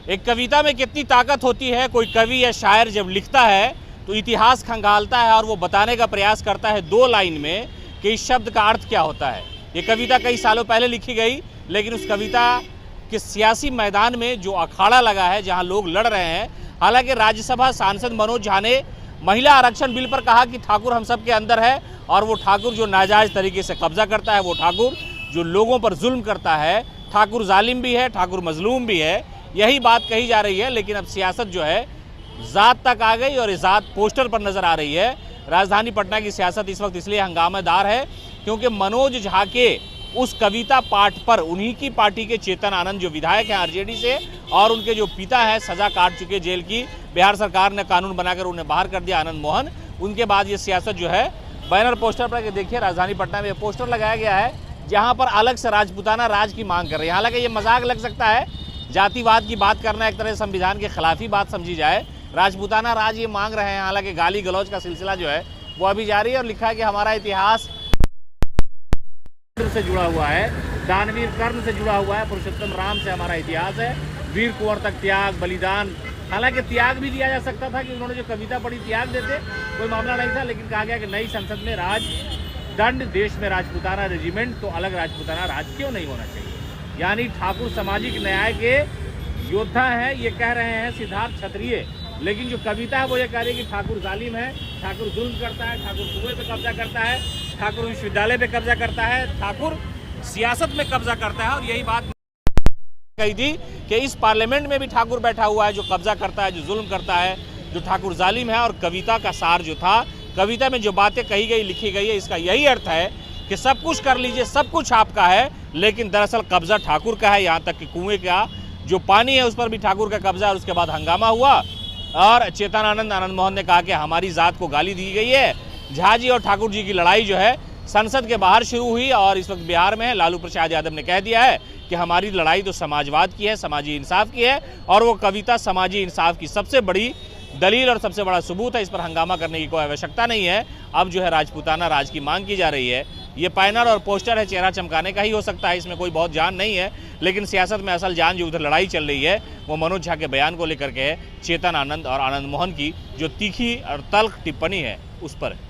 एक कविता में कितनी ताकत होती है। कोई कवि या शायर जब लिखता है तो इतिहास खंगालता है और वो बताने का प्रयास करता है 2 लाइन में कि इस शब्द का अर्थ क्या होता है। ये कविता कई सालों पहले लिखी गई, लेकिन उस कविता के सियासी मैदान में जो अखाड़ा लगा है, जहां लोग लड़ रहे हैं। हालांकि राज्यसभा सांसद मनोज झा ने महिला आरक्षण बिल पर कहा कि ठाकुर हम सब के अंदर है, और वो ठाकुर जो नाजायज़ तरीके से कब्जा करता है, वो ठाकुर जो लोगों पर जुल्म करता है, ठाकुर जालिम भी है, ठाकुर मजलूम भी है, यही बात कही जा रही है। लेकिन अब सियासत जो है ज़ात तक आ गई और ये ज़ात पोस्टर पर नज़र आ रही है। राजधानी पटना की सियासत इस वक्त इसलिए हंगामेदार है क्योंकि मनोज झा के उस कविता पाठ पर उन्हीं की पार्टी के चेतन आनंद जो विधायक हैं आरजेडी से, और उनके जो पिता हैं सजा काट चुके जेल की, बिहार सरकार ने कानून बनाकर उन्हें बाहर कर दिया, आनंद मोहन। उनके बाद ये सियासत जो है बैनर पोस्टर पर देखिए राजधानी पटना में पोस्टर लगाया गया है जहाँ पर अलग से राजपूताना राज की मांग कर रही है। हालांकि ये मजाक लग सकता है, जातिवाद की बात करना एक तरह से संविधान के खिलाफ ही बात समझी जाए। राजपूताना राज ये मांग रहे हैं, हालांकि गाली गलौज का सिलसिला जो है वो अभी जारी है। और लिखा है कि हमारा इतिहास से जुड़ा हुआ है, दानवीर कर्ण से जुड़ा हुआ है, पुरुषोत्तम राम से हमारा इतिहास है, वीर कुंवर तक त्याग बलिदान। हालांकि त्याग भी दिया जा सकता था कि उन्होंने जो कविता पढ़ी त्याग देते, कोई मामला नहीं था, लेकिन कहा गया कि नई संसद में राज दंड, देश में राजपूताना रेजिमेंट, तो अलग राजपूताना राज क्यों नहीं होना चाहिए। यानी ठाकुर सामाजिक न्याय के योद्धा हैं, ये कह रहे हैं सिद्धार्थ क्षत्रिय, लेकिन जो कविता है वो ये कह रही है कि ठाकुर जालिम है, ठाकुर जुल्म करता है, ठाकुर कुएं पे कब्जा करता है, ठाकुर विश्वविद्यालय पे कब्जा करता है, ठाकुर सियासत में कब्जा करता है। और यही बात कही थी कि इस पार्लियामेंट में भी ठाकुर बैठा हुआ है जो कब्जा करता है, जो जुल्म करता है, जो ठाकुर जालिम है। और कविता का सार जो था, कविता में जो बातें कही गई लिखी गई है, इसका यही अर्थ है कि सब कुछ कर लीजिए, सब कुछ आपका है, लेकिन दरअसल कब्जा ठाकुर का है। यहाँ तक कि कुएं का जो पानी है उस पर भी ठाकुर का कब्जा। और उसके बाद हंगामा हुआ और चेतन आनंद मोहन ने कहा कि हमारी जात को गाली दी गई है। झा जी और ठाकुर जी की लड़ाई जो है संसद के बाहर शुरू हुई और इस वक्त बिहार में है। लालू प्रसाद यादव ने कह दिया है कि हमारी लड़ाई तो समाजवाद की है, समाजी इंसाफ की है, और वो कविता समाजी इंसाफ की सबसे बड़ी दलील और सबसे बड़ा सबूत है। इस पर हंगामा करने की कोई आवश्यकता नहीं है। अब जो है राजपूताना राज की मांग की जा रही है। ये पैनल और पोस्टर है, चेहरा चमकाने का ही हो सकता है, इसमें कोई बहुत जान नहीं है। लेकिन सियासत में असल जान जो उधर लड़ाई चल रही है वो मनोज झा के बयान को लेकर के है, चेतन आनंद और आनंद मोहन की जो तीखी और तल्ख टिप्पणी है उस पर है।